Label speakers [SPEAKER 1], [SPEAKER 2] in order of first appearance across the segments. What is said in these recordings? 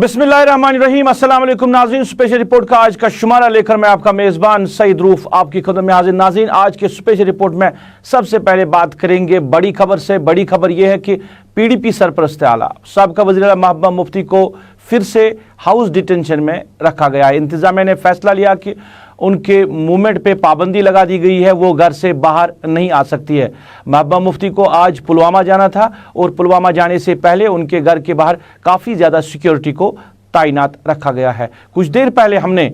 [SPEAKER 1] बिस्मिल्लाहिर्रहमानिर्रहीम। अस्सलाम वालेकुम नाज़रीन, स्पेशल रिपोर्ट का आज का शुमारा लेकर मैं आपका मेज़बान सईद रूफ आपकी खिदमत में हाजिर। नाज़रीन, आज के स्पेशल रिपोर्ट में सबसे पहले बात करेंगे बड़ी खबर से। बड़ी खबर यह है कि PDP सरपरस्त आला साबिक़ा वज़ीर आला महबूबा मुफ्ती को फिर से हाउस डिटेंशन में रखा गया है। इंतज़ामिया ने फैसला लिया कि उनके मूवमेंट पे पाबंदी लगा दी गई है, वो घर से बाहर नहीं आ सकती है। महबूबा मुफ्ती को आज पुलवामा जाना था और पुलवामा जाने से पहले उनके घर के बाहर काफ़ी ज़्यादा सिक्योरिटी को तैनात रखा गया है। कुछ देर पहले हमने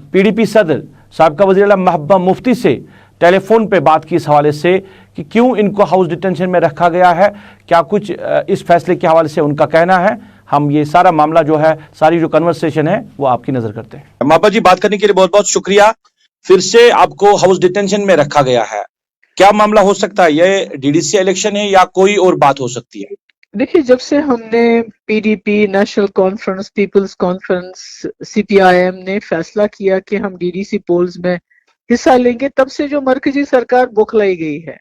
[SPEAKER 1] PDP सदर साबिक़ा वज़ीर आला महबूबा मुफ्ती से टेलीफोन पे बात की इस हवाले से कि क्यों इनको हाउस डिटेंशन में रखा गया है, क्या कुछ इस फैसले के हवाले से उनका कहना है। हम ये सारा मामला जो है, सारी जो कन्वर्सेशन है, वो आपकी नजर करते हैं।
[SPEAKER 2] महबूबा जी, बात करने के लिए बहुत बहुत शुक्रिया। फिर से आपको हाउस डिटेंशन में रखा गया है, क्या मामला हो सकता है? ये DDC इलेक्शन है या कोई और बात हो सकती है?
[SPEAKER 3] देखिए, जब से हमने PDP नेशनल कॉन्फ्रेंस, पीपल्स कॉन्फ्रेंस, CPIM ने फैसला किया कि हम DDC पोल्स में हिस्सा लेंगे, तब से जो मरकजी सरकार बौखलाई गई है,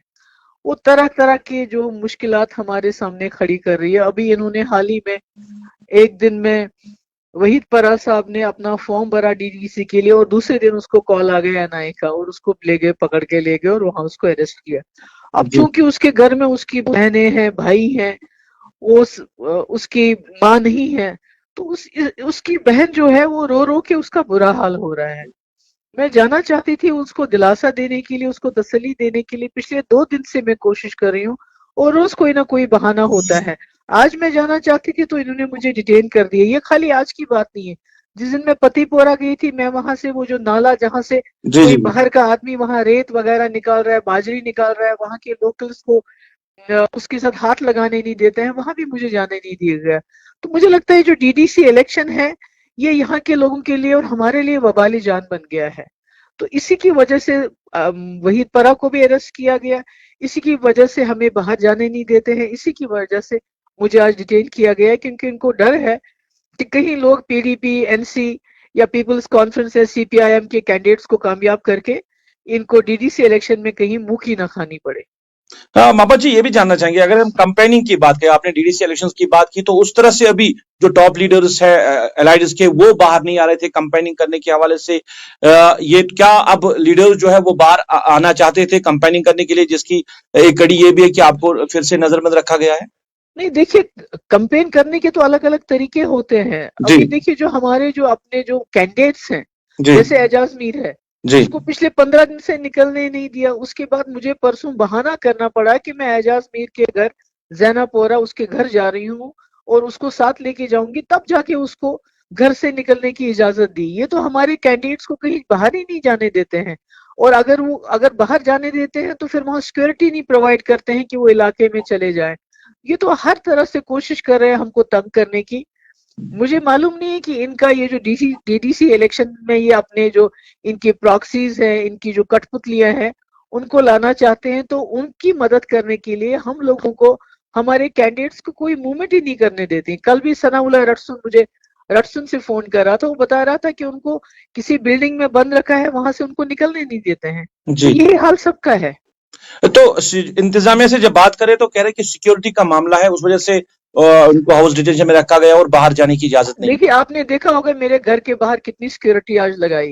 [SPEAKER 3] वो तरह तरह के जो मुश्किलात हमारे सामने खड़ी कर रही है। अभी इन्होंने हाल ही में एक दिन में वहीद परा साहब ने अपना फॉर्म भरा DDC के लिए और दूसरे दिन उसको कॉल आ गया NIA का और उसको ले गए, पकड़ के ले गए और वहां उसको अरेस्ट किया। अब चूंकि उसके घर में उसकी बहनें हैं, भाई हैं, उसकी माँ नहीं है, तो उसकी बहन जो है वो रो रो के उसका बुरा हाल हो रहा है। मैं जाना चाहती थी उसको दिलासा देने के लिए, उसको तसल्ली देने के लिए। पिछले 2 दिन से मैं कोशिश कर रही हूँ और रोज कोई ना कोई बहाना होता है। आज मैं जाना चाहती थी तो इन्होंने मुझे डिटेन कर दिया। ये खाली आज की बात नहीं है। जिस दिन मैं पतिपोरा गई थी, मैं वहां से वो जो नाला जहां से कोई बाहर का आदमी वहां रेत वगैरह निकाल रहा है, बाजरी निकाल रहा है, वहां के लोकल्स को उसके साथ हाथ लगाने नहीं देते हैं, वहां भी मुझे जाने नहीं दिया गया। तो मुझे लगता है जो DDC इलेक्शन है, ये यहाँ के लोगों के लिए और हमारे लिए वबाली जान बन गया है। तो इसी की वजह से वहीद परा को भी अरेस्ट किया गया, इसी की वजह से हमें बाहर जाने नहीं देते हैं, इसी की वजह से मुझे आज डिटेन किया गया है, क्योंकि इनको डर है कि कहीं लोग PDP, NC या पीपल्स कॉन्फ्रेंस या CPIM के कैंडिडेट्स को कामयाब करके इनको DDC इलेक्शन में कहीं मुंह की ना खानी पड़े।
[SPEAKER 2] महबूबा जी, ये भी जानना चाहेंगे, अगर हम कंपेनिंग की बात करें, आपने DDC इलेक्शंस की बात की, तो उस तरह से अभी जो टॉप लीडर्स है एलाइड्स के, वो बाहर नहीं आ रहे थे कंपेनिंग करने के हवाले से। ये क्या अब लीडर्स जो है वो बाहर आना चाहते थे कंपेनिंग करने के लिए, जिसकी एक कड़ी ये भी है कि आपको फिर से नजरबंद रखा गया है?
[SPEAKER 3] नहीं, देखिए, कंपेन करने के तो अलग अलग तरीके होते हैं। अभी देखिए, जो हमारे जो अपने जो कैंडिडेट्स हैं, जैसे एजाज मीर है, उसको पिछले 15 दिन से निकलने नहीं दिया। उसके बाद मुझे परसों बहाना करना पड़ा कि मैं एजाज मीर के घर जैनापोरा उसके घर जा रही हूँ और उसको साथ लेके जाऊंगी, तब जाके उसको घर से निकलने की इजाजत दी। ये तो हमारे कैंडिडेट्स को कहीं बाहर ही नहीं जाने देते हैं, और अगर बाहर जाने देते हैं तो फिर वहां सिक्योरिटी नहीं प्रोवाइड करते हैं कि वो इलाके में चले जाए। ये तो हर तरह से कोशिश कर रहे हैं हमको तंग करने की। मुझे मालूम नहीं है कि इनका ये जो DDC इलेक्शन में ये अपने जो इनकी प्रॉक्सीज हैं, इनकी जो कठपुतलियां हैं, उनको लाना चाहते हैं। तो उनकी मदद करने के लिए हम लोगों को, हमारे कैंडिडेट्स को कोई मूवमेंट ही नहीं करने देती। कल भी सनाउल्लाह रटसन से फोन कर रहा था, वो बता रहा था कि उनको किसी बिल्डिंग में बंद रखा है, वहां से उनको निकलने नहीं देते हैं। तो ये हाल सबका है।
[SPEAKER 2] तो इंतजामिया से जब बात करें तो कह रहे कि सिक्योरिटी का मामला है, उस वजह से उनको हाउस डिटेंशन में रखा गया और बाहर जाने की इजाजत नहीं।
[SPEAKER 3] देखिए, आपने देखा होगा मेरे घर के बाहर कितनी सिक्योरिटी आज लगाई।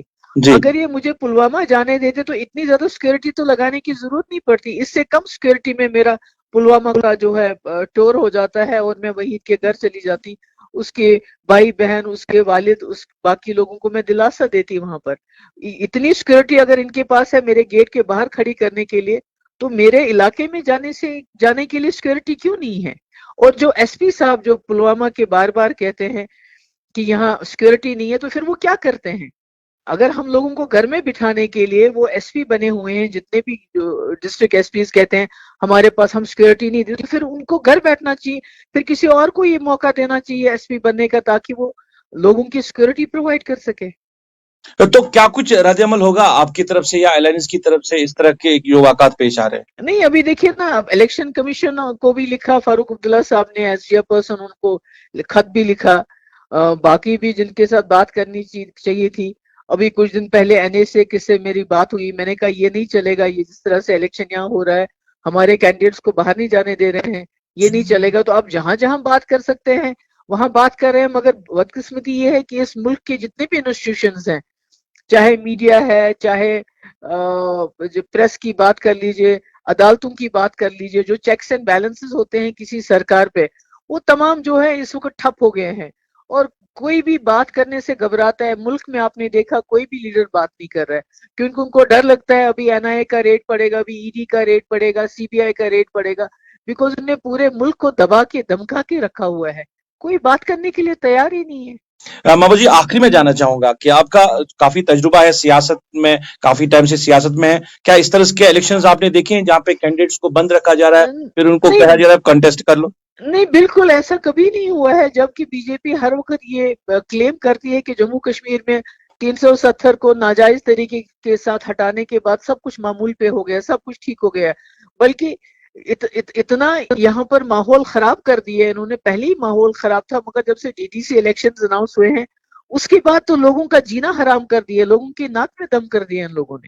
[SPEAKER 3] अगर ये मुझे पुलवामा जाने देते तो इतनी ज्यादा सिक्योरिटी तो लगाने की जरूरत नहीं पड़ती। इससे कम सिक्योरिटी में मेरा पुलवामा का जो है टूर हो जाता है और मैं वहीद के घर चली जाती, उसके भाई बहन, उसके वालिद, उस बाकी लोगों को मैं दिलासा देती वहां पर। इतनी सिक्योरिटी अगर इनके पास है मेरे गेट के बाहर खड़ी करने के लिए, तो मेरे इलाके में जाने के लिए सिक्योरिटी क्यों नहीं है? और जो SP साहब जो पुलवामा के बार बार कहते हैं कि यहाँ सिक्योरिटी नहीं है, तो फिर वो क्या करते हैं? अगर हम लोगों को घर में बिठाने के लिए वो SP बने हुए हैं, जितने भी डिस्ट्रिक्ट SPs कहते हैं हमारे पास हम सिक्योरिटी नहीं देते, तो फिर उनको घर बैठना चाहिए, फिर किसी और को ये मौका देना चाहिए SP बनने का, ताकि वो लोगों की सिक्योरिटी प्रोवाइड कर सके।
[SPEAKER 2] तो क्या कुछ रद्द-ए-अमल होगा आपकी तरफ से या अलायंस की तरफ से इस तरह के जो वाक़ात पेश आ रहे हैं?
[SPEAKER 3] नहीं, अभी देखिए ना, इलेक्शन कमीशन को भी लिखा, फारूक अब्दुल्ला साहब ने एज चेयरपर्सन, उनको खत भी लिखा। बाकी भी जिनके साथ बात करनी चाहिए थी, अभी कुछ दिन पहले NA से किससे मेरी बात हुई, मैंने कहा ये नहीं चलेगा, ये जिस तरह से इलेक्शन यहाँ हो रहा है, हमारे कैंडिडेट्स को बाहर नहीं जाने दे रहे हैं, ये नहीं चलेगा। तो अब जहां जहां बात कर सकते हैं वहां बात कर रहे हैं, मगर बदकिस्मती ये है कि इस मुल्क के जितने भी इंस्टीट्यूशंस हैं, चाहे मीडिया है, चाहे जो प्रेस की बात कर लीजिए, अदालतों की बात कर लीजिए, जो चेक्स एंड बैलेंसेस होते हैं किसी सरकार पे, वो तमाम जो है इस वक्त ठप हो गए हैं और कोई भी बात करने से घबराता है। मुल्क में आपने देखा कोई भी लीडर बात नहीं कर रहा है क्योंकि उनको डर लगता है अभी एनआईए का रेट पड़ेगा, अभी ईडी का रेट पड़ेगा, सीबीआई का रेट पड़ेगा, बिकॉज उन्होंने पूरे मुल्क को दबा के धमका के रखा हुआ है। कोई बात करने के लिए तैयार ही नहीं है।
[SPEAKER 2] महबूबा जी, आखिरी में जानना चाहूंगा कि आपका काफी तजुर्बा है सियासत में, काफी टाइम से सियासत में है, क्या इस तरह के इलेक्शंस आपने देखे हैं जहां पे कैंडिडेट्स को बंद रखा जा रहा है, फिर उनको कहा जा रहा है कंटेस्ट कर लो?
[SPEAKER 3] नहीं, बिल्कुल ऐसा कभी नहीं हुआ है, जबकि बीजेपी हर वक्त ये क्लेम करती है कि जम्मू कश्मीर में 370 को नाजायज तरीके के साथ हटाने के बाद सब कुछ मामूल पे हो गया, सब कुछ ठीक हो गया, बल्कि इतना यहाँ पर माहौल खराब कर दिया इन्होंने। पहले ही माहौल खराब था, मगर जब से डीडीसी इलेक्शंस अनाउंस हुए हैं उसके बाद तो लोगों का जीना हराम कर दिया, लोगों की नाक में दम कर दिया इन लोगों ने।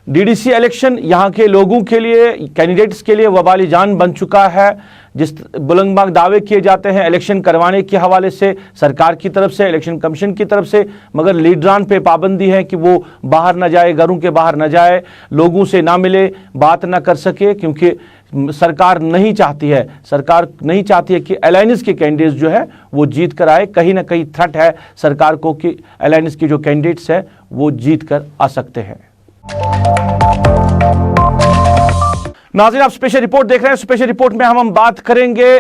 [SPEAKER 1] डीडीसी इलेक्शन यहाँ के लोगों के लिए, कैंडिडेट्स के लिए वबाली जान बन चुका है। जिस बुलंदबाग दावे किए जाते हैं इलेक्शन करवाने के हवाले से सरकार की तरफ से, इलेक्शन कमीशन की तरफ से, मगर लीडरान पे पाबंदी है कि वो बाहर न जाए, घरों के बाहर न जाए, लोगों से ना मिले, बात ना कर सके, क्योंकि सरकार नहीं चाहती है कि अलायंस के कैंडिडेट्स जो है वो जीत कर आए। कहीं ना कहीं थ्रेट है सरकार को कि अलायंस के जो कैंडिडेट्स हैं वो जीत कर आ सकते हैं। नाज़रीन, आप स्पेशल रिपोर्ट देख रहे हैं। स्पेशल रिपोर्ट में हम बात करेंगे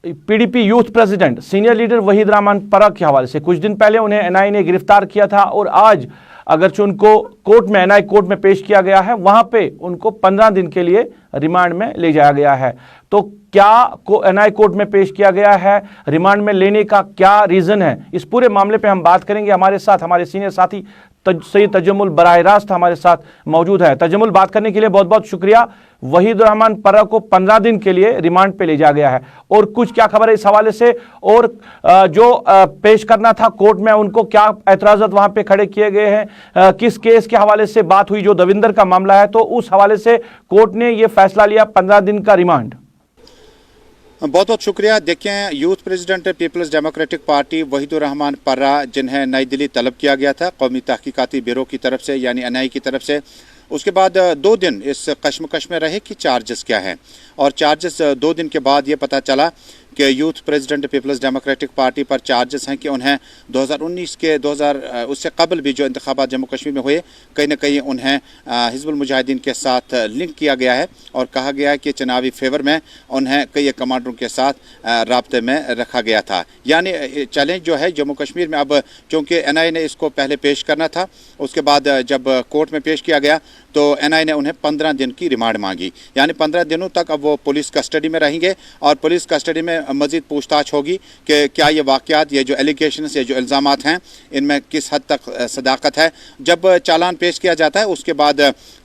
[SPEAKER 1] PDP youth president senior leader Waheed Rehman परा के हवाले से। कुछ दिन पहले उन्हें एनआईए ने गिरफ्तार किया था और आज अगरचे उनको कोर्ट में, एनआईए कोर्ट में पेश किया गया है, वहां पे उनको 15 दिन के लिए रिमांड में ले जाया गया है। तो क्या एनआईए कोर्ट में पेश किया गया है, रिमांड में लेने का क्या रीजन है, इस पूरे मामले पे हम बात करेंगे। हमारे साथ हमारे सीनियर साथी सैयद तजम्मुल बराह रास्त हमारे साथ मौजूद है। तजम्मुल, बात करने के लिए बहुत बहुत शुक्रिया। वहीद रहमान परा को 15 दिन के लिए रिमांड पे ले जा गया है, और कुछ क्या खबर है इस हवाले से, और जो पेश करना था कोर्ट में उनको क्या एतराज़ात वहां पे खड़े किए गए हैं, किस केस के हवाले से बात हुई, जो दविंदर का मामला है, तो उस हवाले से कोर्ट ने यह फैसला लिया 15 दिन का रिमांड।
[SPEAKER 4] बहुत बहुत शुक्रिया। देखें, यूथ प्रेसिडेंट पीपल्स डेमोक्रेटिक पार्टी वहीद रहमान परा, जिन्हें नई दिल्ली तलब किया गया था कौमी तहकीकाती ब्यूरो की तरफ से, यानी एनआईए की तरफ से, उसके बाद 2 दिन इस कश्मकश में रहे कि चार्जेस क्या हैं, और चार्जेस 2 दिन के बाद ये पता चला कि यूथ प्रेसिडेंट पीपल्स डेमोक्रेटिक पार्टी पर चार्जेस हैं कि उन्हें 2019 के उससे कबल भी जो इंतखाबात जम्मू कश्मीर में हुए, कहीं ना कहीं उन्हें हिजबुल मुजाहिदीन के साथ लिंक किया गया है, और कहा गया है कि चुनावी फेवर में उन्हें कई कमांडरों के साथ राब्ते में रखा गया था। यानी चैलेंज जो है जम्मू कश्मीर में, अब चूँकि एनआईए ने इसको पहले पेश करना था, उसके बाद जब कोर्ट में पेश किया गया तो एनआईए ने उन्हें 15 दिन की रिमांड मांगी, यानी 15 दिनों तक अब वो पुलिस कस्टडी में रहेंगे, और पुलिस कस्टडी में मज़ीद पूछताछ होगी कि क्या ये वाक़यात, ये जो एलिगेशंस, ये जो इल्ज़ामात हैं, इनमें किस हद तक सदाकत है। जब चालान पेश किया जाता है उसके बाद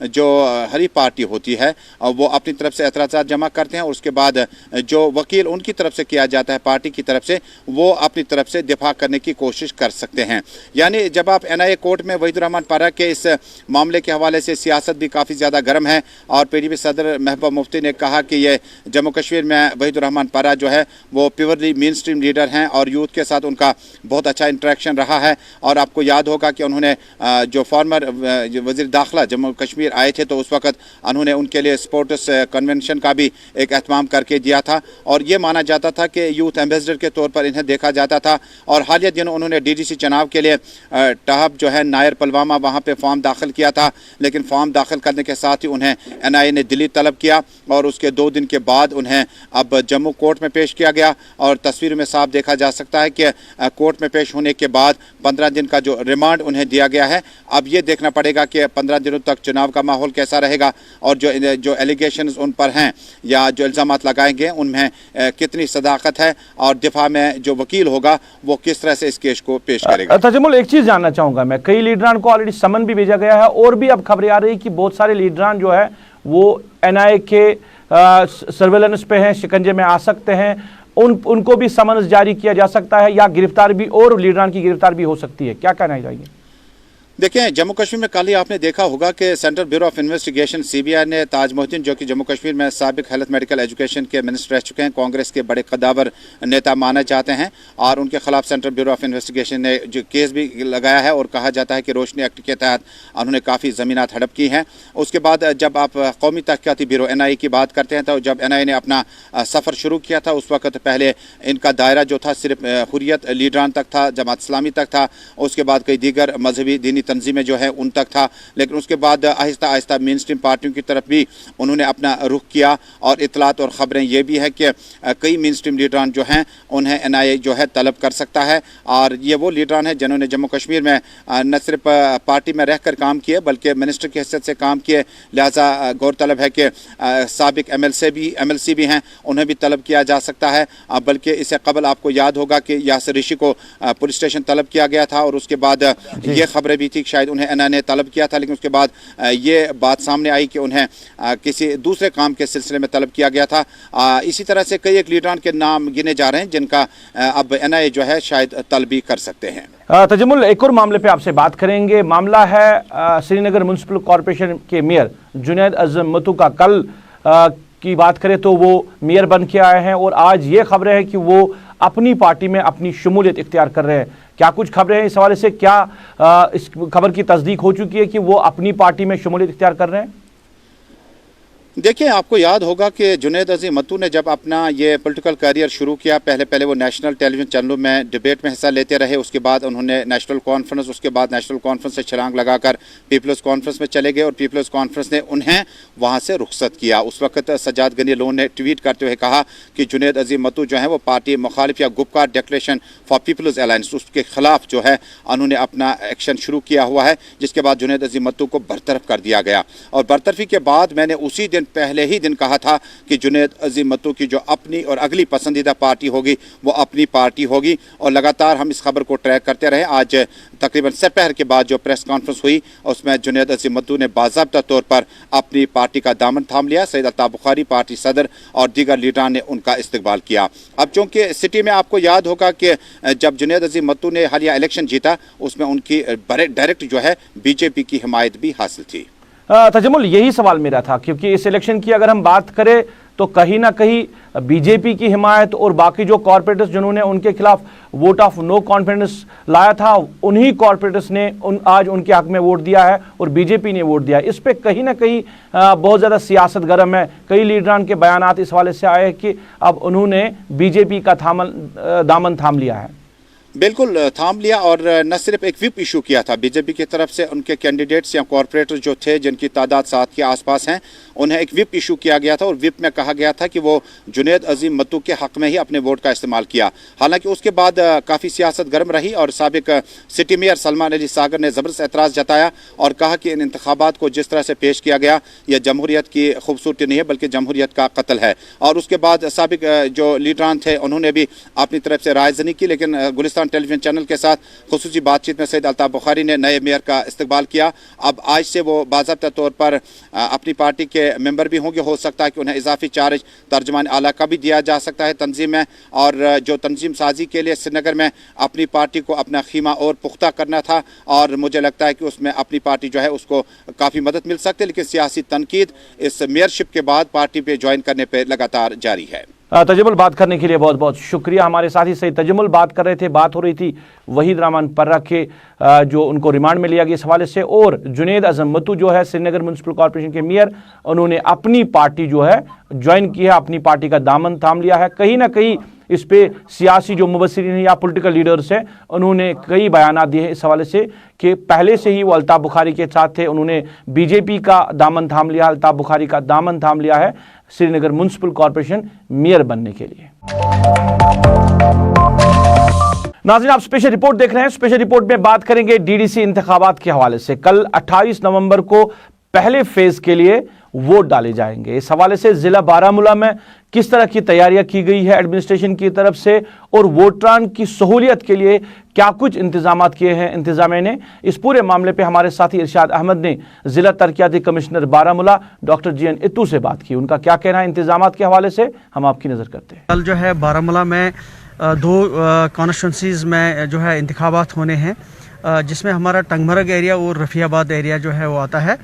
[SPEAKER 4] जो हरी पार्टी होती है वो अपनी तरफ से एतराज़ात जमा करते हैं, और उसके बाद जो वकील उनकी तरफ से किया जाता है पार्टी की तरफ से, वो अपनी तरफ से दिफा करने की कोशिश कर सकते हैं। यानी जब आप एनआईए कोर्ट में वहीद रहमान परा के इस मामले के हवाले से सियासत भी काफ़ी ज़्यादा गर्म है, और पीडीपी सदर महबूबा मुफ्ती ने कहा कि ये जम्मू कश्मीर में वहीद रहमान परा जो है वो प्योरली मेन स्ट्रीम लीडर हैं, और यूथ के साथ उनका बहुत अच्छा इंटरेक्शन रहा है। और आपको याद होगा कि उन्होंने जो फॉर्मर वज़ीर दाखिला जम्मू कश्मीर आए थे, तो उस वक्त उन्होंने उनके लिए स्पोर्ट्स कन्वेंशन का भी एक एहतमाम करके दिया था, और ये माना जाता था कि यूथ एम्बेसडर के तौर पर इन्हें देखा जाता था। और हालिया दिनों उन्होंने डीडीसी चुनाव के लिए टहब जो है नायर पुलवामा, वहाँ पर फॉर्म दाखिल किया था, लेकिन फॉर्म दाखिल करने के साथ ही उन्हें एनआईए ने दिल्ली तलब किया, और उसके 2 दिन के बाद उन्हें अब जम्मू कोर्ट में पेश किया गया। और तस्वीर में साफ देखा जा सकता है कि कोर्ट में पेश होने के बाद 15 दिन का जो रिमांड उन्हें दिया गया है। अब ये देखना पड़ेगा कि 15 दिनों तक चुनाव का माहौल कैसा रहेगा, और जो एलिगेशंस उन पर हैं या जो इल्ज़ामात लगाए गए उनमें कितनी सदाकत है, और दिफा में जो वकील होगा वो किस तरह से इस केस को पेश करेगा।
[SPEAKER 1] तजम्मुल, एक चीज़ जानना चाहूँगा मैं, कई लीडरान को ऑलरेडी समन भी भेजा गया है, और भी अब खबरें आ रही कि बहुत सारे लीडरान जो है वो एनआईए के सर्वेलेंस पे हैं, शिकंजे में आ सकते हैं, उनको भी समन्स जारी किया जा सकता है, या गिरफ्तार भी, और लीडरान की गिरफ्तार भी हो सकती है, क्या कहना चाहिए?
[SPEAKER 4] देखिए, जम्मू कश्मीर में कल ही आपने देखा होगा कि central bureau of investigation CBI ने ताज मोहद्दीन, जो कि जम्मू कश्मीर में साबिक हेल्थ मेडिकल एजुकेशन के मिनिस्टर रह चुके हैं, कांग्रेस के बड़े कद्दावर नेता माने जाते हैं, और उनके खिलाफ सेंट्रल ब्यूरो ऑफ इन्वेस्टिगेशन ने जो केस भी लगाया है, और कहा जाता है कि रोशनी एक्ट के तहत उन्होंने काफ़ी ज़मीनात हड़प की हैं। उसके बाद जब आप कौमी तहक़ीक़ाती ब्यूरो NIA की बात करते हैं, तो जब NIA ने अपना सफ़र शुरू किया था, उस वक्त पहले इनका दायरा जो था सिर्फ हुर्रियत लीडरान तक था, जमात इस्लामी तक था, उसके बाद कई दीगर मजहबी दीनी तंजीमें जो है उन तक था, लेकिन उसके बाद आहिस्ता आहिस्ता मेन स्ट्रीम पार्टियों की तरफ भी उन्होंने अपना रुख किया। और इतलात और ख़बरें ये भी है कि कई मेन स्ट्रीम लीडरान जो हैं उन्हें NIA जो है तलब कर सकता है, और ये वो लीडरान हैं जिन्होंने जम्मू कश्मीर में न सिर्फ पार्टी में रहकर काम किए बल्कि मिनिस्टर की हैसियत से काम किए। लिहाजा गौरतलब है कि साबिक MLC भी हैं, उन्हें भी तलब किया जा सकता है। बल्कि इससे कबल आपको याद होगा कि यासिर ऋषि को पुलिस स्टेशन तलब किया गया था, और उसके बाद ये खबरें भी थी कि शायद उन्हें NIA ने तलब किया था, लेकिन उसके बाद ये बात सामने आई कि उन्हें किसी दूसरे काम के सिलसिले में तलब किया गया था। इसी तरह से कई एक लीडरान के नाम गिने जा रहे हैं जिनका अब NIA जो है शायद तलब भी कर सकते हैं।
[SPEAKER 1] तजमुल, एक और मामले पे आपसे बात करेंगे। मामला है श्रीनगर म्युनिसिपल कॉरपोरेशन के मेयर जुनैद अज़म मत्तू का। कल की बात करें तो वो मेयर बन के आए हैं, और आज ये खबरें हैं कि वो अपनी पार्टी में अपनी शमूलियत इख्तियार कर रहे हैं। क्या कुछ खबरें हैं इस हवाले से? क्या इस खबर की तस्दीक हो चुकी है कि वो अपनी पार्टी में शमूलियत इख्तियार कर रहे हैं?
[SPEAKER 4] देखिए, आपको याद होगा कि जुनैद अज़ीम मत्तू ने जब अपना ये पॉलिटिकल करियर शुरू किया, पहले वो नेशनल टेलीविज़न चैनलों में डिबेट में हिस्सा लेते रहे, उसके बाद उन्होंने नेशनल कॉन्फ्रेंस, उसके बाद नेशनल कॉन्फ्रेंस से छलांग लगाकर पीपल्स कॉन्फ्रेंस में चले गए, और पीपल्स कॉन्फ्रेंस ने उन्हें वहाँ से रुखसत किया। उस वक्त सज्जाद गनी लोन ने ट्वीट करते हुए कहा कि जुनैद अज़ीम मत्तू जो है वो पार्टी मुखालिफ या गुपकार डिक्लेरेशन फॉर पीपल्स अलायंस, उसके खिलाफ जो है उन्होंने अपना एक्शन शुरू किया हुआ है, जिसके बाद जुनैद अज़ीम मत्तू को बरतरफ कर दिया गया। और बरतरफी के बाद मैंने उसी दिन पहले ही दिन कहा था कि जुनैद अज़ीम मत्तू की जो अपनी और अगली पसंदीदा पार्टी होगी वो अपनी पार्टी होगी, और लगातार हम इस खबर को ट्रैक करते रहे। आज तकरीबन सपहर के बाद जो प्रेस कॉन्फ्रेंस हुई उसमें जुनैद अज़ीम मत्तू ने बाज़ाब्ता तौर पर अपनी पार्टी का दामन थाम लिया। सैयद अल्ताफ़ बुखारी, पार्टी सदर और दीगर लीडरान ने उनका इस्तकबाल किया। अब चूँकि सिटी में आपको याद होगा कि जब जुनैद अज़ीम मत्तू ने हालिया इलेक्शन जीता, उसमें उनकी डायरेक्ट जो है BJP की हिमायत भी हासिल थी।
[SPEAKER 1] तजमुल, यही सवाल मेरा था, क्योंकि इस इलेक्शन की अगर हम बात करें तो कहीं ना कहीं BJP की हिमायत और बाकी जो कॉर्पोरेटर्स जिन्होंने उनके खिलाफ वोट ऑफ नो कॉन्फिडेंस लाया था, उन्हीं कॉर्पोरेटर्स ने आज उनके हक में वोट दिया है और BJP ने वोट दिया। इस पे कहीं ना कहीं बहुत ज़्यादा सियासत गर्म है। कई लीडरान के बयानात इस हवाले से आए हैं कि अब उन्होंने BJP का दामन थाम लिया है।
[SPEAKER 4] बिल्कुल थाम लिया, और न सिर्फ एक विप इशू किया था BJP की तरफ से, उनके कैंडिडेट्स या कॉर्पोरेटर जो थे जिनकी तादाद 7 के आसपास हैं, उन्हें एक विप इशू किया गया था, और विप में कहा गया था कि वो जुनैद अज़ीम मत्तू के हक में ही अपने वोट का इस्तेमाल किया। हालांकि उसके बाद काफ़ी सियासत गर्म रही, और साबिक सिटी मेयर सलमान अली सागर ने ज़बरदस्त एतराज़ जताया और कहा कि इन इंतखाबात को जिस तरह से पेश किया गया यह जमहूरियत की खूबसूरती नहीं है बल्कि जमहूरियत का कत्ल है। और उसके बाद साबिक जो लीडरान थे उन्होंने भी अपनी तरफ से रायज़नी की, लेकिन गुलिस्तान टेलीविजन चैनल के साथ खुसूसी बातचीत में सैयद अल्ताफ़ बुखारी ने नए मेयर का इस्तकबाल किया। अब आज से वो बाज़ाब्ता तौर पर अपनी पार्टी के मेंबर भी होंगे। हो सकता है कि उन्हें इजाफी चार्ज तर्जमान आला का भी दिया जा सकता है तंजीम में, और जो तंजीम साजी के लिए श्रीनगर में अपनी पार्टी को अपना खीमा और पुख्ता करना था, और मुझे लगता है कि उसमें अपनी पार्टी जो है उसको काफ़ी मदद मिल सकती है। लेकिन सियासी तनकीद इस मेयरशिप के बाद पार्टी पे ज्वाइन करने पर लगातार जारी है।
[SPEAKER 1] तजमुल, बात करने के लिए बहुत बहुत शुक्रिया। हमारे साथी सही तजमुल बात कर रहे थे, बात हो रही थी वहीद रहमान पर्रा के जो उनको रिमांड में लिया गया इस हवाले से, और जुनैद अज़ीम मत्तू जो है श्रीनगर म्युनिसिपल कॉर्पोरेशन के मेयर, उन्होंने अपनी पार्टी जो है ज्वाइन की है, अपनी पार्टी का दामन थाम लिया है। कहीं ना कहीं इस पे सियासी जो मुबस्सिरीन या पॉलिटिकल लीडर्स हैं उन्होंने कई बयानात दिए हैं इस हवाले से कि पहले से ही वो अल्ताफ़ बुखारी के साथ थे, उन्होंने BJP का दामन थाम लिया, अल्ताफ़ बुखारी का दामन थाम लिया है श्रीनगर म्युनिसिपल कॉर्पोरेशन मेयर बनने के लिए। नाज़रीन, आप स्पेशल रिपोर्ट देख रहे हैं। स्पेशल रिपोर्ट में बात करेंगे DDC इंतखाबात के हवाले से। कल 28 नवंबर को पहले फेज के लिए वोट डाले जाएंगे। इस हवाले से जिला बारामूला में किस तरह की तैयारियां की गई है एडमिनिस्ट्रेशन की तरफ से, और वोटरान की सहूलियत के लिए क्या कुछ इंतजामात किए हैं इंतजामिया ने, इस पूरे मामले पे हमारे साथी इरशाद अहमद ने जिला तरक्याती कमिश्नर बारामूला डॉक्टर GN इत्तू से बात की। उनका क्या कहना है इंतजामात के हवाले से, हम आपकी नज़र करते हैं।
[SPEAKER 5] कल जो है बारामूला में 2 कॉन्स्टिट्यूंसीज़ में जो है इंतखाबात होने हैं। जिसमें हमारा टंगमरग एरिया और रफ़ियाबाद एरिया जो है वो आता है।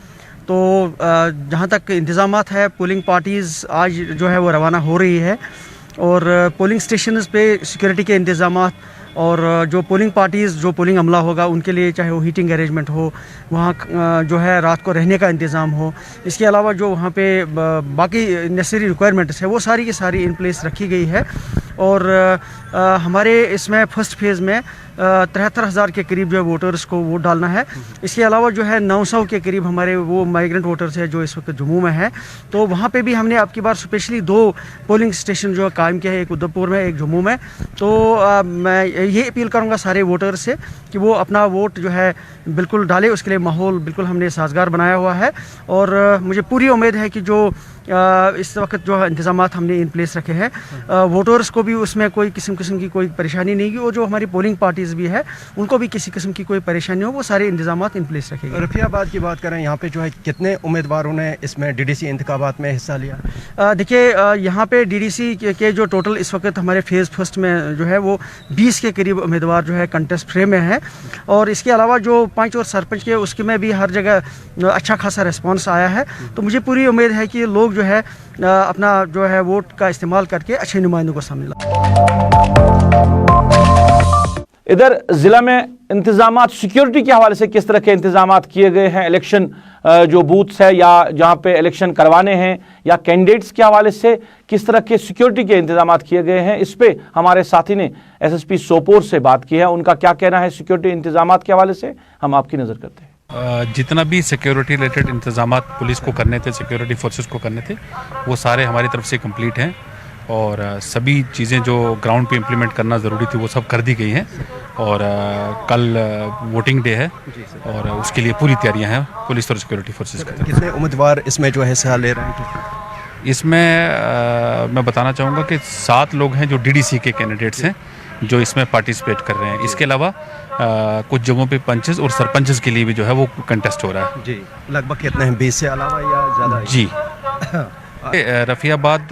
[SPEAKER 5] तो जहाँ तक इंतज़ामात है, पोलिंग पार्टीज़ आज जो है वो रवाना हो रही है और पोलिंग स्टेशंस पे सिक्योरिटी के इंतज़ामात और जो पोलिंग पार्टीज़, जो पोलिंग अमला होगा उनके लिए चाहे वो हीटिंग अरेंजमेंट हो, वहाँ जो है रात को रहने का इंतज़ाम हो, इसके अलावा जो वहाँ पे बाकी नेसेसरी रिक्वायरमेंट्स है वो सारी की सारी इन प्लेस रखी गई है। और हमारे इसमें फर्स्ट फेज़ में 73,000 के करीब जो है वोटर्स को वोट डालना है। इसके अलावा जो है 900 के करीब हमारे वो माइग्रेंट वोटर्स है जो इस वक्त जम्मू में है। तो वहाँ पे भी हमने अब की बार स्पेशली 2 पोलिंग स्टेशन जो है कायम किया है, एक उधमपुर में, एक जम्मू में। तो मैं ये अपील करूँगा सारे वोटर्स से कि वो अपना वोट जो है बिल्कुल डाले, उसके लिए माहौल बिल्कुल हमने साजगार बनाया हुआ है। और मुझे पूरी उम्मीद है कि जो इस वक्त जो इंतज़ामात हमने इन प्लेस रखे हैं, वोटर्स को भी उसमें कोई किस्म की कोई परेशानी नहीं की, और जो हमारी पोलिंग पार्टीज़ भी है उनको भी किसी किस्म की कोई परेशानी हो, वो सारे इंतज़ामात इन प्लेस रखे गए।
[SPEAKER 6] रफ़ियाबाद की बात करें, यहाँ पे जो है कितने उम्मीदवारों ने इसमें डीडीसी इंतखाबात में हिस्सा लिया?
[SPEAKER 5] देखिए, यहाँ पे डीडीसी के जो टोटल इस वक्त हमारे फेज़ फर्स्ट में जो है वो 20 के करीब उम्मीदवार जो है कंटेस्ट फ्रेम में हैं। और इसके अलावा जो पंच और सरपंच के उसके में भी हर जगह अच्छा खासा रिस्पांस आया है। तो मुझे पूरी उम्मीद है कि लोग जो है अपना जो है वोट का इस्तेमाल करके अच्छे नुमाइंदों को सामने लाएं।
[SPEAKER 1] इधर जिला में इंतजामात सिक्योरिटी के हवाले से किस तरह के इंतजामात किए गए हैं, इलेक्शन जो बूथ्स है या जहां पे इलेक्शन करवाने हैं या कैंडिडेट्स के हवाले से किस तरह के सिक्योरिटी के इंतजामात किए गए हैं, इस पे हमारे साथी ने एसएसपी सोपोर से बात की है। उनका क्या कहना है सिक्योरिटी इंतजामात के हवाले से, हम आपकी नज़र करते हैं।
[SPEAKER 7] जितना भी सिक्योरिटी रिलेटेड इंतजामात पुलिस को करने थे, सिक्योरिटी फोर्सेस को करने थे, वो सारे हमारी तरफ से कंप्लीट हैं। और सभी चीज़ें जो ग्राउंड पे इम्प्लीमेंट करना ज़रूरी थी वो सब कर दी गई हैं। और कल वोटिंग डे है और उसके लिए पूरी तैयारियां हैं पुलिस और सिक्योरिटी फोर्सेस की तरफ।
[SPEAKER 6] कितने उम्मीदवार इसमें जो है हिस्सा ले रहे हैं?
[SPEAKER 7] इसमें मैं बताना चाहूँगा कि 7 लोग हैं जो डीडीसी के कैंडिडेट्स हैं जो इसमें पार्टिसिपेट कर रहे हैं। इसके अलावा कुछ जगहों पे पंचेस और सरपंचेस के लिए भी जो है वो कंटेस्ट हो रहा है।
[SPEAKER 6] जी, लगभग कितने हैं, 20 से अलावा या ज़्यादा?
[SPEAKER 7] जी, रफ़ियाबाद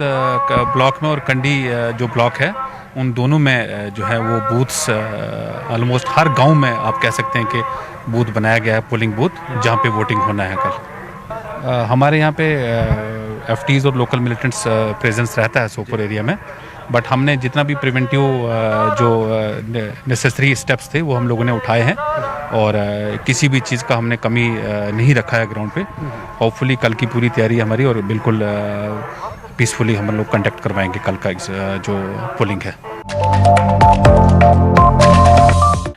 [SPEAKER 7] ब्लॉक में और कंडी जो ब्लॉक है उन दोनों में जो है वो बूथ्स ऑलमोस्ट हर गांव में आप कह सकते हैं कि बूथ बनाया गया है, पोलिंग बूथ, जहां पे वोटिंग होना है कल। हमारे यहाँ पे एफटीज़ और लोकल मिलिटेंट्स प्रेजेंस रहता है सोपोर एरिया में, बट हमने जितना भी प्रिवेंटिव जो नेसेसरी स्टेप्स थे वो हम लोगों ने उठाए हैं और किसी भी चीज़ का हमने कमी नहीं रखा है ग्राउंड पे। होपफुली कल की पूरी तैयारी हमारी और बिल्कुल पीसफुली हम लोग कंडक्ट करवाएंगे कल का जो पोलिंग है।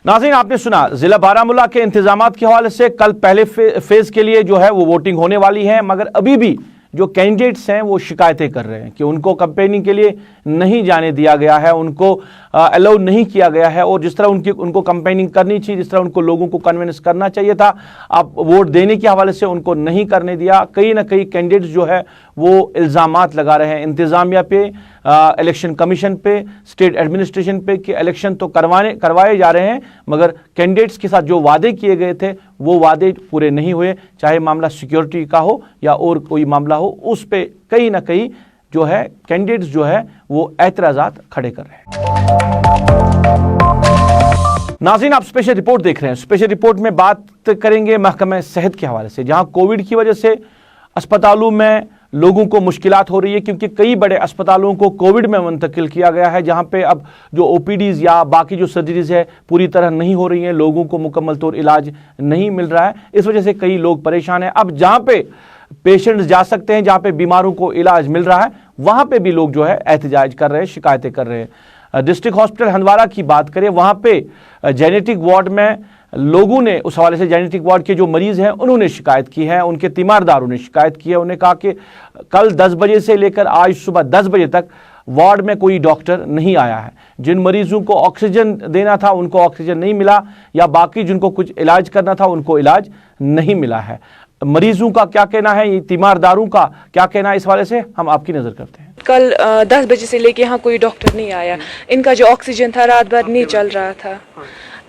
[SPEAKER 1] नाज़रीन, आपने सुना जिला बारामूला के इंतजामात के हवाले से कल पहले फेज के लिए जो है वो वोटिंग होने वाली है, मगर अभी भी जो कैंडिडेट्स हैं वो शिकायतें कर रहे हैं कि उनको कैंपेनिंग के लिए नहीं जाने दिया गया है, उनको अलाउ नहीं किया गया है। और जिस तरह उनको कैंपेनिंग करनी चाहिए, जिस तरह उनको लोगों को कन्विंस करना चाहिए था, अब वोट देने के हवाले से उनको नहीं करने दिया। कहीं ना कहीं कैंडिडेट्स जो है वो इल्ज़ामात लगा रहे हैं इंतज़ामिया पे, इलेक्शन कमीशन पे, स्टेट एडमिनिस्ट्रेशन पे कि इलेक्शन तो करवाए जा रहे हैं, मगर कैंडिडेट्स के साथ जो वादे किए गए थे वो वादे पूरे नहीं हुए। चाहे मामला सिक्योरिटी का हो या और कोई मामला हो, उस पे कहीं ना कहीं जो है कैंडिडेट्स जो है वो एतराज़ात खड़े कर रहे हैं। नाज़रीन, आप स्पेशल रिपोर्ट देख रहे हैं। स्पेशल रिपोर्ट में बात करेंगे महकमा सेहत के हवाले से, जहां कोविड की वजह से अस्पतालों में लोगों को मुश्किलात हो रही है, क्योंकि कई बड़े अस्पतालों को कोविड में मुंतकिल किया गया है, जहां पे अब जो ओपीडीज या बाकी जो सर्जरीज है पूरी तरह नहीं हो रही हैं, लोगों को मुकम्मल तौर इलाज नहीं मिल रहा है। इस वजह से कई लोग परेशान हैं। अब जहां पे पेशेंट्स जा सकते हैं, जहां पे बीमारों को इलाज मिल रहा है, वहां पे भी लोग जो है एहतजाज कर रहे हैं, शिकायतें कर रहे हैं। डिस्ट्रिक्ट हॉस्पिटल हंदवाड़ा की बात करें, वहां पे जेनेटिक वार्ड में लोगों ने उस हवाले से जेनेटिक वार्ड के जो मरीज हैं उन्होंने शिकायत की है, उनके तीमारदारों ने शिकायत की है। उन्होंने कहा कि कल 10 बजे से लेकर आज सुबह 10 बजे तक वार्ड में कोई डॉक्टर नहीं आया है। जिन मरीजों को ऑक्सीजन देना था उनको ऑक्सीजन नहीं मिला, या बाकी जिनको कुछ इलाज करना था उनको इलाज नहीं मिला है। मरीजों का क्या कहना है, ये तीमारदारों का क्या कहना है, इस हवाले से हम आपकी नजर करते हैं।
[SPEAKER 8] कल 10 बजे से लेके यहाँ कोई डॉक्टर नहीं आया। इनका जो ऑक्सीजन था रात भर नहीं चल रहा था,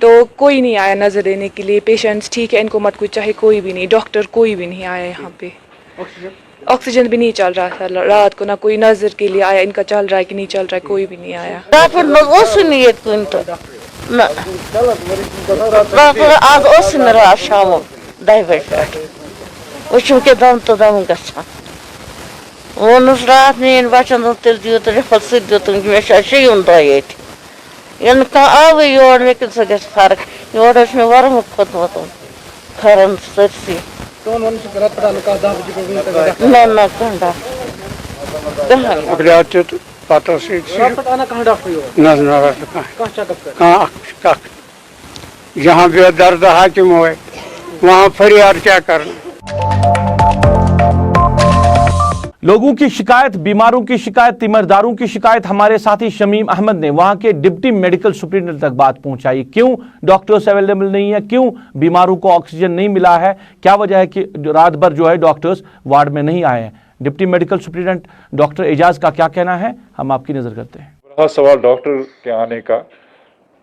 [SPEAKER 8] तो कोई नहीं आया नजर देने के लिए। पेशेंट्स ठीक है, इनको मत कुछ चाहे, कोई भी नहीं, डॉक्टर कोई भी नहीं आया यहाँ पे। ऑक्सीजन भी नहीं चल रहा था रात को, ना कोई नजर के लिए आया, इनका चल रहा है कि नहीं चल रहा है, कोई भी नहीं आया।
[SPEAKER 9] आज रात शाम 10 बजे पे के दम तो दम गसान वोनस रात नीन बचन तेल दियो तो रिफल से दियो तो मे शे उंदा ये इन का आव योर में किस गस फर्क योर में वरम खुद वतो खरन सरसी ना कंडा
[SPEAKER 10] पता से जहाँ भी दर्द हाकिम हुए वहाँ फरियाद क्या करना।
[SPEAKER 1] लोगों की शिकायत, बीमारों की शिकायत, तीमरदारों की शिकायत हमारे साथी शमीम अहमद ने वहां के डिप्टी मेडिकल सुपरिटेंडेंट तक बात पहुंचाई। क्यों डॉक्टर्स अवेलेबल नहीं है, क्यों बीमारों को ऑक्सीजन नहीं मिला है, क्या वजह है कि रात भर जो है डॉक्टर्स वार्ड में नहीं आए हैं। Deputy medical superintendent doctor Ejaz का क्या कहना है, हम आपकी नजर करते हैं।
[SPEAKER 11] रहा सवाल डॉक्टर के आने का,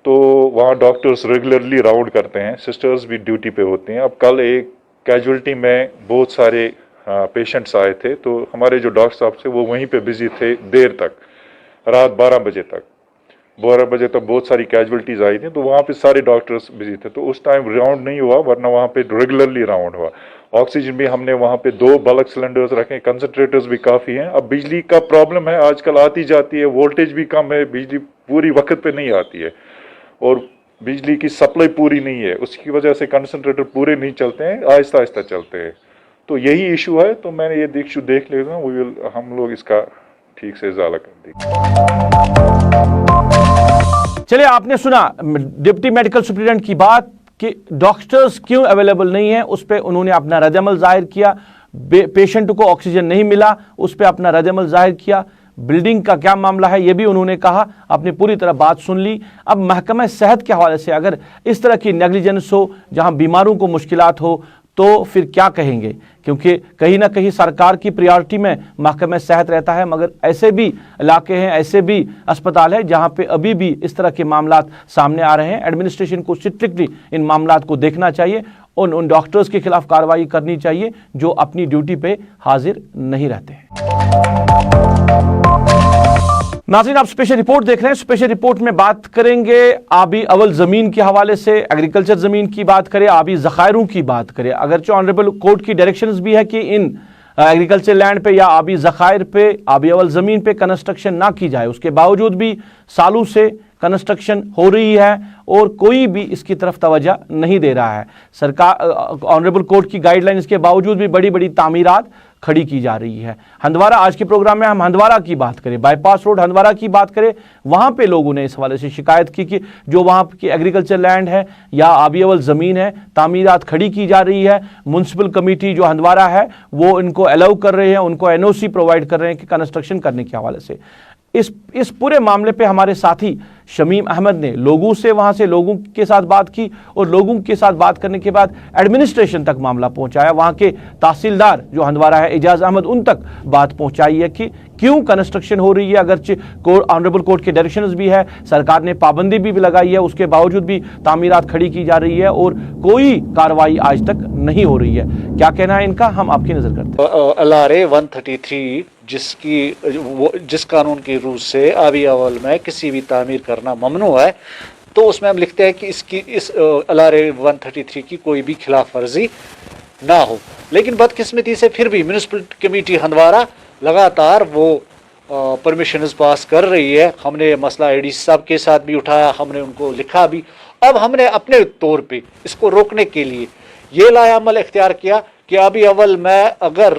[SPEAKER 11] तो वहाँ डॉक्टर्स रेगुलरली राउंड करते हैं, सिस्टर्स भी ड्यूटी पे होती हैं। अब कल एक कैजुअल्टी में बहुत सारे पेशेंट्स आए थे, तो हमारे जो डॉक्टर साहब थे वो वहीं पे बिजी थे देर तक, रात 12 बजे तक बहुत सारी कैजुअल्टीज आई थी, तो वहाँ पे सारे डॉक्टर्स बिजी थे, तो उस टाइम राउंड नहीं हुआ, वरना वहाँ पे रेगुलरली राउंड हुआ। ऑक्सीजन भी हमने वहाँ पे 2 बल्क सिलेंडर्स रखे, कंसंट्रेटर्स भी काफ़ी हैं। अब बिजली का प्रॉब्लम है, आजकल आती जाती है, वोल्टेज भी कम है, बिजली पूरी वक्त पे नहीं आती है और बिजली की सप्लाई पूरी नहीं है, उसकी वजह से कंसंट्रेटर पूरे नहीं चलते हैं, आहिस्ता आहिस्ता चलते हैं। तो यही इशू है, तो मैंने ये इशू देख लेना, हम लोग इसका ठीक से इजाला कर देंगे।
[SPEAKER 1] चलिए, आपने सुना डिप्टी मेडिकल सुपरिटेंडेंट की बात कि डॉक्टर्स क्यों अवेलेबल नहीं है, उस पर उन्होंने अपना रद्दअमल जाहिर किया। पेशेंट को ऑक्सीजन नहीं मिला, उस पर अपना रद्दअमल जाहिर किया। बिल्डिंग का क्या मामला है ये भी उन्होंने कहा, आपने पूरी तरह बात सुन ली। अब महकमा सेहत के हवाले से अगर इस तरह की नेग्लिजेंस हो, जहां बीमारों को मुश्किलात हो, तो फिर क्या कहेंगे, क्योंकि कहीं ना कहीं सरकार की प्रायोरिटी में महकमा सेहत रहता है, मगर ऐसे भी इलाके हैं, ऐसे भी अस्पताल है जहां पे अभी भी इस तरह के मामलात सामने आ रहे हैं। एडमिनिस्ट्रेशन को स्ट्रिक्टली इन मामलात को देखना चाहिए, उन डॉक्टर्स के खिलाफ कार्रवाई करनी चाहिए जो अपनी ड्यूटी पे हाजिर नहीं रहते हैं। नाज़रीन, आप स्पेशल रिपोर्ट देख रहे हैं। स्पेशल रिपोर्ट में बात करेंगे आबी अवल ज़मीन के हवाले से, एग्रीकल्चर ज़मीन की बात करें, आबी ज़खायरों की बात करें। अगरचे ऑनरेबल कोर्ट की डायरेक्शंस भी है कि इन एग्रीकल्चर लैंड पे या आबी ज़खायर पे, आबी अवल ज़मीन पे कंस्ट्रक्शन ना की जाए, उसके बावजूद भी सालों से कंस्ट्रक्शन हो रही है और कोई भी इसकी तरफ तवज्जो नहीं दे रहा है। सरकार, ऑनरेबल कोर्ट की गाइडलाइंस के बावजूद भी बड़ी बड़ी तामीरात खड़ी की जा रही है। हंदवारा, आज के प्रोग्राम में हम हंदवारा की बात करें, बाईपास रोड हंदवारा की बात करें। वहां पे लोगों ने इस हवाले से शिकायत की कि जो वहां की एग्रीकल्चर लैंड है या आबी अवल ज़मीन है, तामीरात खड़ी की जा रही है। म्युनिसिपल कमेटी जो हंदवारा है वो इनको अलाउ कर रहे हैं, उनको एनओसी प्रोवाइड कर रहे हैं कि कंस्ट्रक्शन करने के हवाले से। इस पूरे मामले पे हमारे साथी शमीम अहमद ने लोगों से, वहां से लोगों के साथ बात की और लोगों के साथ बात करने के बाद एडमिनिस्ट्रेशन तक मामला पहुंचाया। वहां के तहसीलदार जो हंदवारा है एजाज अहमद, उन तक बात पहुंचाई है कि क्यों कंस्ट्रक्शन हो रही है। अगरचे ऑनरेबल कोर्ट के डायरेक्शंस भी है, सरकार ने पाबंदी भी लगाई है, उसके बावजूद भी तामीरात खड़ी की जा रही है और कोई कार्रवाई आज तक नहीं हो रही है। क्या कहना है इनका, हम आपकी नजर करते हैं।
[SPEAKER 12] LRA 133 जिस कानून की रूह से आबी अवल में किसी भी तामीर करना ममनू है, तो उसमें हम लिखते हैं कि इस LRA 133 की कोई भी खिलाफ वर्जी ना हो। लेकिन बदकिस्मती से फिर भी म्युनिसिपल कमेटी हंदवारा लगातार वो परमिशंस पास कर रही है। हमने मसला ADC साहब के साथ भी उठाया, हमने उनको लिखा भी। अब हमने अपने तौर पे इसको रोकने के लिए ये लायामल इख्तियार किया कि आबी अवल में अगर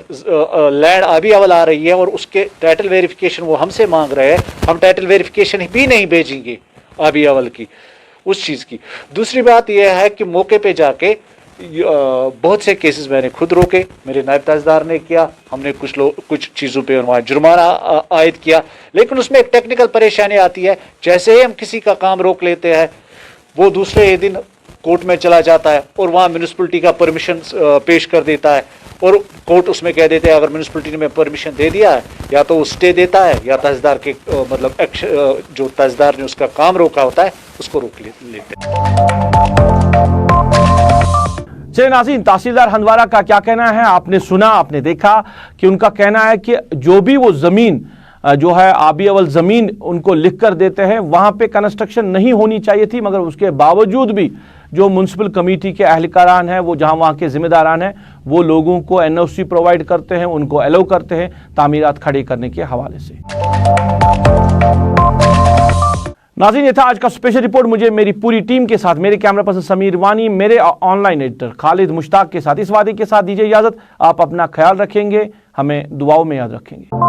[SPEAKER 12] लैंड आबी अवल आ रही है और उसके टाइटल वेरिफिकेशन वो हमसे मांग रहे हैं, हम टाइटल वेरिफिकेशन भी नहीं भेजेंगे आबी अवल की उस चीज़ की। दूसरी बात यह है कि मौके पे जाके बहुत से केसेस मैंने खुद रोके, मेरे नायब तहसीलदार ने किया, हमने कुछ चीज़ों पे वहाँ जुर्माना आयद किया, लेकिन उसमें एक टेक्निकल परेशानी आती है। जैसे ही हम किसी का काम रोक लेते हैं, वो दूसरे ही दिन कोर्ट में चला जाता है और वहाँ म्यूनिसिपलिटी का परमिशन पेश कर देता है और कोर्ट उसमें कह देते हैं अगर म्यूनिसिपलिटी ने परमिशन दे दिया है या तो वो स्टे देता है या तहसीलदार के मतलब जो तहसीलदार ने उसका काम रोका होता है उसको रोक लेते हैं।
[SPEAKER 1] चलिए नाज़रीन, तहसीलदार हंदवारा का क्या कहना है आपने सुना, आपने देखा कि उनका कहना है कि जो भी वो ज़मीन जो है आबी अवल ज़मीन उनको लिख कर देते हैं, वहाँ पे कंस्ट्रक्शन नहीं होनी चाहिए थी, मगर उसके बावजूद भी जो म्युनिसिपल कमेटी के अहलकारान हैं, वो जहाँ वहाँ के ज़िम्मेदारान हैं, वो लोगों को एनओसी प्रोवाइड करते हैं, उनको अलाउ करते हैं तामीरात खड़े करने के हवाले से। नाज़रीन, ये था आज का स्पेशल रिपोर्ट। मुझे मेरी पूरी टीम के साथ, मेरे कैमरा पर्सन समीर वानी, मेरे ऑनलाइन एडिटर खालिद मुश्ताक के साथ इस वादे के साथ दीजिए इजाज़त, आप अपना ख्याल रखेंगे, हमें दुआओं में याद रखेंगे।